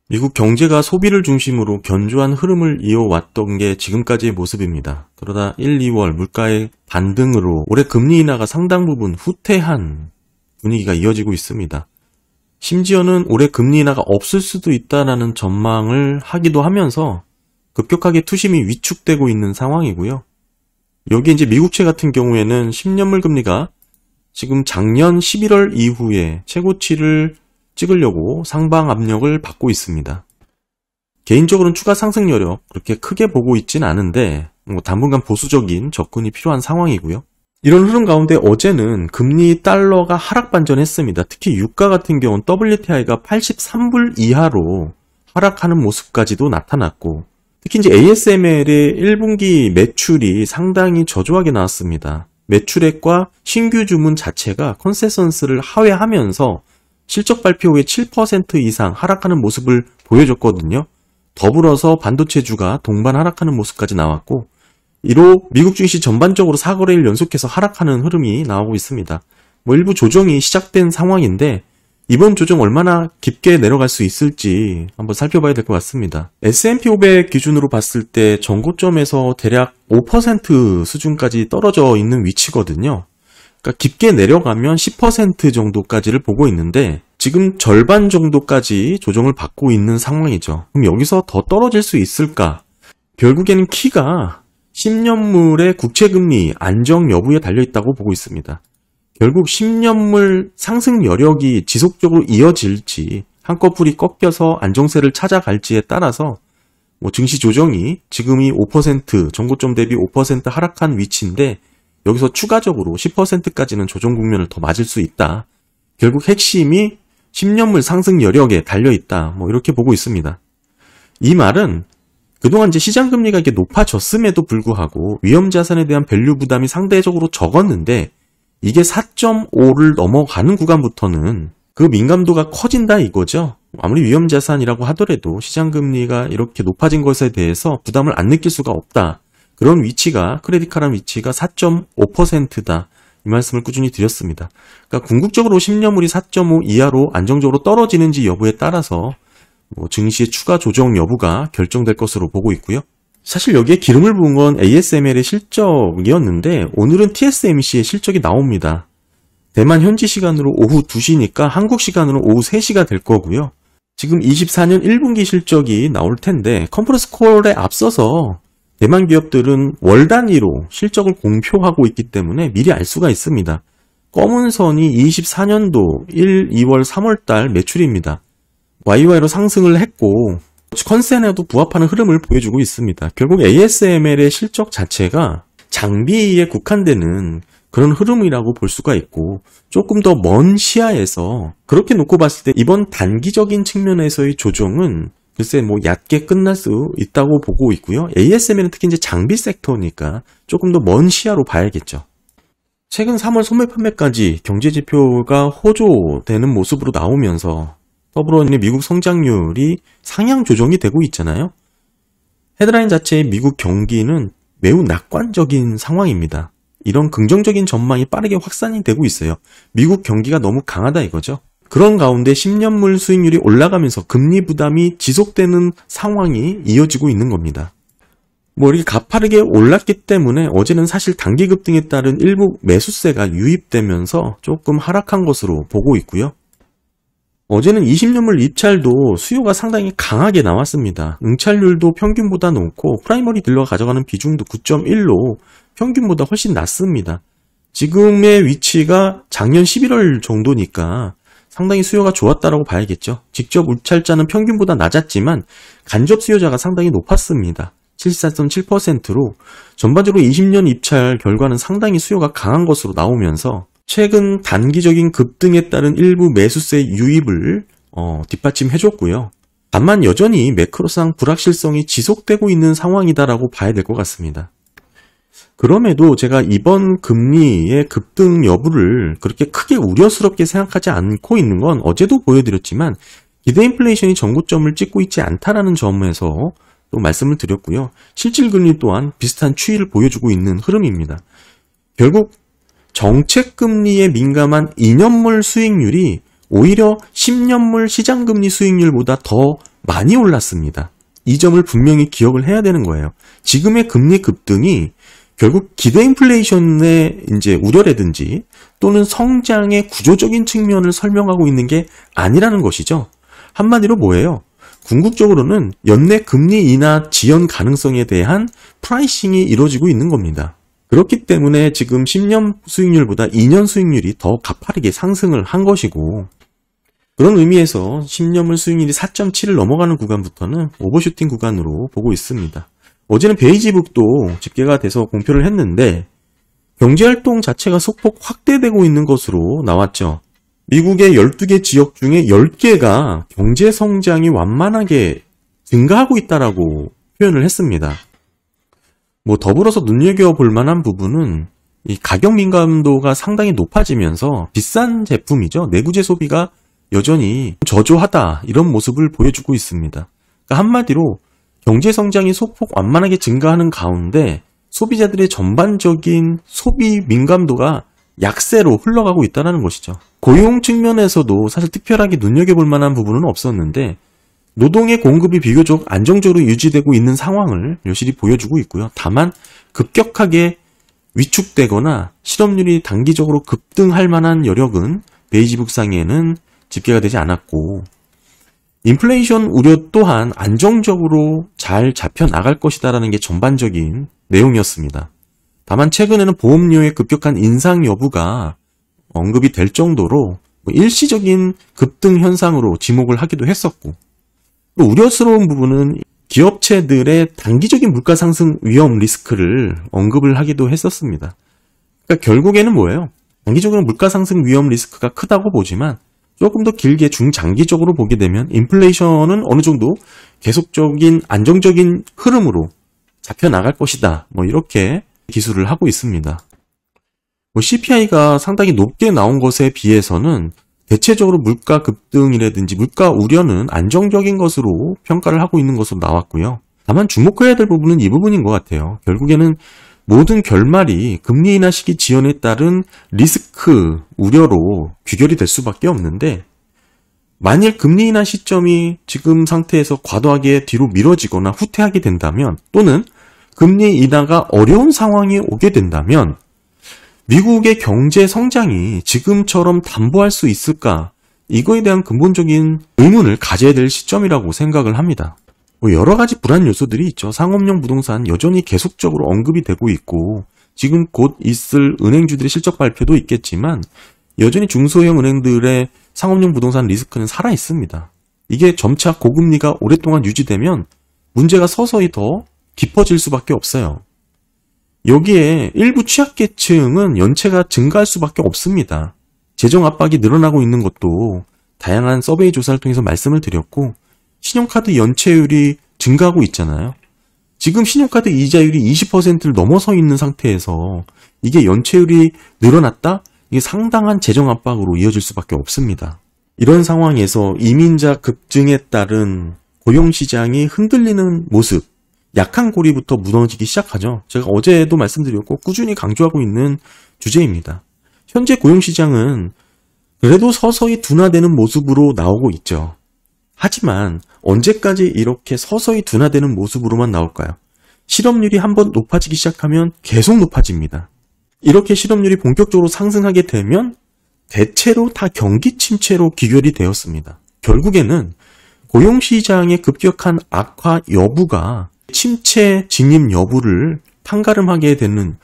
미국 경제가 소비를 중심으로 견조한 흐름을 이어왔던 게 지금까지의 모습입니다. 그러다 1, 2월 물가의 반등으로 올해 금리 인하가 상당 부분 후퇴한 분위기가 이어지고 있습니다. 심지어는 올해 금리 인하가 없을 수도 있다라는 전망을 하기도 하면서 급격하게 투심이 위축되고 있는 상황이고요. 여기 이제 미국채 같은 경우에는 10년물 금리가 지금 작년 11월 이후에 최고치를 찍으려고 상방 압력을 받고 있습니다. 개인적으로는 추가 상승 여력 그렇게 크게 보고 있진 않은데 당분간 보수적인 접근이 필요한 상황이고요. 이런 흐름 가운데 어제는 금리 달러가 하락 반전했습니다. 특히 유가 같은 경우는 WTI가 83불 이하로 하락하는 모습까지도 나타났고, 특히 이제 ASML의 1분기 매출이 상당히 저조하게 나왔습니다. 매출액과 신규 주문 자체가 컨센서스를 하회하면서 실적 발표 후에 7% 이상 하락하는 모습을 보여줬거든요. 더불어서 반도체주가 동반 하락하는 모습까지 나왔고, 이로 미국 증시 전반적으로 4거래일 연속해서 하락하는 흐름이 나오고 있습니다. 일부 조정이 시작된 상황인데 이번 조정 얼마나 깊게 내려갈 수 있을지 한번 살펴봐야 될 것 같습니다. S&P 500 기준으로 봤을 때 전고점에서 대략 5% 수준까지 떨어져 있는 위치거든요. 그러니까 깊게 내려가면 10% 정도까지를 보고 있는데 지금 절반 정도까지 조정을 받고 있는 상황이죠. 그럼 여기서 더 떨어질 수 있을까? 결국에는 키가 10년물의 국채금리 안정 여부에 달려있다고 보고 있습니다. 결국 10년물 상승 여력이 지속적으로 이어질지 한꺼풀이 꺾여서 안정세를 찾아갈지에 따라서 증시 조정이 지금이 5% 전고점 대비 5% 하락한 위치인데 여기서 추가적으로 10%까지는 조정 국면을 더 맞을 수 있다. 결국 핵심이 10년물 상승 여력에 달려있다. 이렇게 보고 있습니다. 이 말은 그동안 이제 시장 금리가 이게 높아졌음에도 불구하고 위험 자산에 대한 밸류 부담이 상대적으로 적었는데 이게 4.5를 넘어가는 구간부터는 그 민감도가 커진다 이거죠. 아무리 위험 자산이라고 하더라도 시장 금리가 이렇게 높아진 것에 대해서 부담을 안 느낄 수가 없다. 그런 위치가 크레디카란 위치가 4.5%다. 이 말씀을 꾸준히 드렸습니다. 그러니까 궁극적으로 10년물이 4.5 이하로 안정적으로 떨어지는지 여부에 따라서 증시의 추가 조정 여부가 결정될 것으로 보고 있고요. 사실 여기에 기름을 부은 건 ASML의 실적이었는데 오늘은 TSMC의 실적이 나옵니다. 대만 현지 시간으로 오후 2시니까 한국 시간으로 오후 3시가 될 거고요. 지금 24년 1분기 실적이 나올 텐데 컨퍼런스 콜에 앞서서 대만 기업들은 월 단위로 실적을 공표하고 있기 때문에 미리 알 수가 있습니다. 검은 선이 24년도 1, 2월, 3월 달 매출입니다. YY로 상승을 했고 컨센에도 부합하는 흐름을 보여주고 있습니다. 결국 ASML의 실적 자체가 장비에 국한되는 그런 흐름이라고 볼 수가 있고 조금 더 먼 시야에서 그렇게 놓고 봤을 때 이번 단기적인 측면에서의 조정은 글쎄 얕게 끝날 수 있다고 보고 있고요. ASML은 특히 이제 장비 섹터니까 조금 더 먼 시야로 봐야겠죠. 최근 3월 소매 판매까지 경제 지표가 호조되는 모습으로 나오면서 더불어 미국 성장률이 상향 조정이 되고 있잖아요. 헤드라인 자체의 미국 경기는 매우 낙관적인 상황입니다. 이런 긍정적인 전망이 빠르게 확산이 되고 있어요. 미국 경기가 너무 강하다 이거죠. 그런 가운데 10년물 수익률이 올라가면서 금리 부담이 지속되는 상황이 이어지고 있는 겁니다. 이렇게 가파르게 올랐기 때문에 어제는 사실 단기 급등에 따른 일부 매수세가 유입되면서 조금 하락한 것으로 보고 있고요. 어제는 20년물 입찰도 수요가 상당히 강하게 나왔습니다. 응찰률도 평균보다 높고 프라이머리 딜러가 가져가는 비중도 9.1로 평균보다 훨씬 낮습니다. 지금의 위치가 작년 11월 정도니까 상당히 수요가 좋았다라고 봐야겠죠. 직접 입찰자는 평균보다 낮았지만 간접 수요자가 상당히 높았습니다. 74.7%로 전반적으로 20년 입찰 결과는 상당히 수요가 강한 것으로 나오면서 최근 단기적인 급등에 따른 일부 매수세 유입을 뒷받침해줬고요. 다만 여전히 매크로상 불확실성이 지속되고 있는 상황이다라고 봐야 될 것 같습니다. 그럼에도 제가 이번 금리의 급등 여부를 그렇게 크게 우려스럽게 생각하지 않고 있는 건 어제도 보여드렸지만 기대 인플레이션이 전고점을 찍고 있지 않다라는 점에서 또 말씀을 드렸고요. 실질금리 또한 비슷한 추이를 보여주고 있는 흐름입니다. 결국 정책금리에 민감한 2년물 수익률이 오히려 10년물 시장금리 수익률보다 더 많이 올랐습니다. 이 점을 분명히 기억을 해야 되는 거예요. 지금의 금리 급등이 결국 기대 인플레이션의 이제 우려라든지 또는 성장의 구조적인 측면을 설명하고 있는 게 아니라는 것이죠. 한마디로 뭐예요? 궁극적으로는 연내 금리 인하 지연 가능성에 대한 프라이싱이 이루어지고 있는 겁니다. 그렇기 때문에 지금 10년 수익률보다 2년 수익률이 더 가파르게 상승을 한 것이고, 그런 의미에서 10년물 수익률이 4.7을 넘어가는 구간부터는 오버슈팅 구간으로 보고 있습니다. 어제는 베이지북도 집계가 돼서 공표를 했는데 경제활동 자체가 소폭 확대되고 있는 것으로 나왔죠. 미국의 12개 지역 중에 10개가 경제 성장이 완만하게 증가하고 있다라고 표현을 했습니다. 더불어서 눈여겨볼 만한 부분은 이 가격 민감도가 상당히 높아지면서 비싼 제품이죠. 내구재 소비가 여전히 저조하다, 이런 모습을 보여주고 있습니다. 그러니까 한마디로 경제 성장이 소폭 완만하게 증가하는 가운데 소비자들의 전반적인 소비 민감도가 약세로 흘러가고 있다는 것이죠. 고용 측면에서도 사실 특별하게 눈여겨볼 만한 부분은 없었는데 노동의 공급이 비교적 안정적으로 유지되고 있는 상황을 여실히 보여주고 있고요. 다만 급격하게 위축되거나 실업률이 단기적으로 급등할 만한 여력은 베이지북상에는 집계가 되지 않았고, 인플레이션 우려 또한 안정적으로 잘 잡혀 나갈 것이다라는 게 전반적인 내용이었습니다. 다만 최근에는 보험료의 급격한 인상 여부가 언급이 될 정도로 일시적인 급등 현상으로 지목을 하기도 했었고, 또 우려스러운 부분은 기업체들의 단기적인 물가 상승 위험 리스크를 언급을 하기도 했었습니다. 그러니까 결국에는 뭐예요? 단기적으로 물가 상승 위험 리스크가 크다고 보지만 조금 더 길게 중장기적으로 보게 되면 인플레이션은 어느 정도 계속적인 안정적인 흐름으로 잡혀 나갈 것이다. 이렇게 기술을 하고 있습니다. CPI가 상당히 높게 나온 것에 비해서는 대체적으로 물가 급등이라든지 물가 우려는 안정적인 것으로 평가를 하고 있는 것으로 나왔고요. 다만 주목해야 될 부분은 이 부분인 것 같아요. 결국에는 모든 결말이 금리 인하 시기 지연에 따른 리스크 우려로 귀결이 될 수밖에 없는데, 만일 금리 인하 시점이 지금 상태에서 과도하게 뒤로 미뤄지거나 후퇴하게 된다면, 또는 금리 인하가 어려운 상황이 오게 된다면 미국의 경제 성장이 지금처럼 담보할 수 있을까? 이거에 대한 근본적인 의문을 가져야 될 시점이라고 생각을 합니다. 여러 가지 불안 요소들이 있죠. 상업용 부동산 여전히 계속적으로 언급이 되고 있고, 지금 곧 있을 은행주들의 실적 발표도 있겠지만 여전히 중소형 은행들의 상업용 부동산 리스크는 살아 있습니다. 이게 점차 고금리가 오랫동안 유지되면 문제가 서서히 더 깊어질 수밖에 없어요. 여기에 일부 취약계층은 연체가 증가할 수밖에 없습니다. 재정 압박이 늘어나고 있는 것도 다양한 서베이 조사를 통해서 말씀을 드렸고, 신용카드 연체율이 증가하고 있잖아요. 지금 신용카드 이자율이 20%를 넘어서 있는 상태에서 이게 연체율이 늘어났다? 이게 상당한 재정 압박으로 이어질 수밖에 없습니다. 이런 상황에서 이민자 급증에 따른 고용시장이 흔들리는 모습, 약한 고리부터 무너지기 시작하죠. 제가 어제도 말씀드렸고 꾸준히 강조하고 있는 주제입니다. 현재 고용시장은 그래도 서서히 둔화되는 모습으로 나오고 있죠. 하지만 언제까지 이렇게 서서히 둔화되는 모습으로만 나올까요? 실업률이 한번 높아지기 시작하면 계속 높아집니다. 이렇게 실업률이 본격적으로 상승하게 되면 대체로 다 경기 침체로 귀결이 되었습니다. 결국에는 고용시장의 급격한 악화 여부가 침체 진입 여부를 판가름하게 되는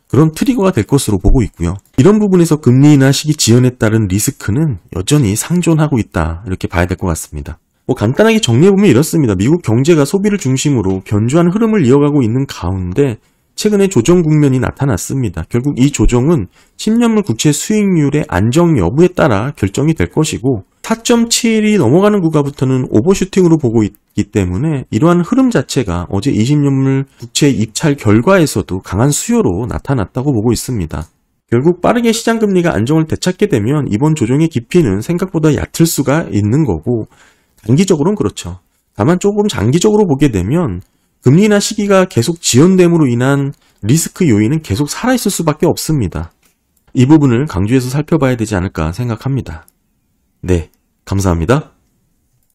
그런 트리거가 될 것으로 보고 있고요. 이런 부분에서 금리 인하 시기 지연에 따른 리스크는 여전히 상존하고 있다, 이렇게 봐야 될 것 같습니다. 간단하게 정리해보면 이렇습니다. 미국 경제가 소비를 중심으로 견조한 흐름을 이어가고 있는 가운데 최근에 조정 국면이 나타났습니다. 결국 이 조정은 10년물 국채 수익률의 안정 여부에 따라 결정이 될 것이고, 4.7이 넘어가는 구간부터는 오버슈팅으로 보고 있기 때문에 이러한 흐름 자체가 어제 20년물 국채 입찰 결과에서도 강한 수요로 나타났다고 보고 있습니다. 결국 빠르게 시장금리가 안정을 되찾게 되면 이번 조정의 깊이는 생각보다 얕을 수가 있는 거고, 단기적으로는 그렇죠. 다만 조금 장기적으로 보게 되면 금리 인하 시기가 계속 지연됨으로 인한 리스크 요인은 계속 살아있을 수밖에 없습니다. 이 부분을 강조해서 살펴봐야 되지 않을까 생각합니다. 네, 감사합니다.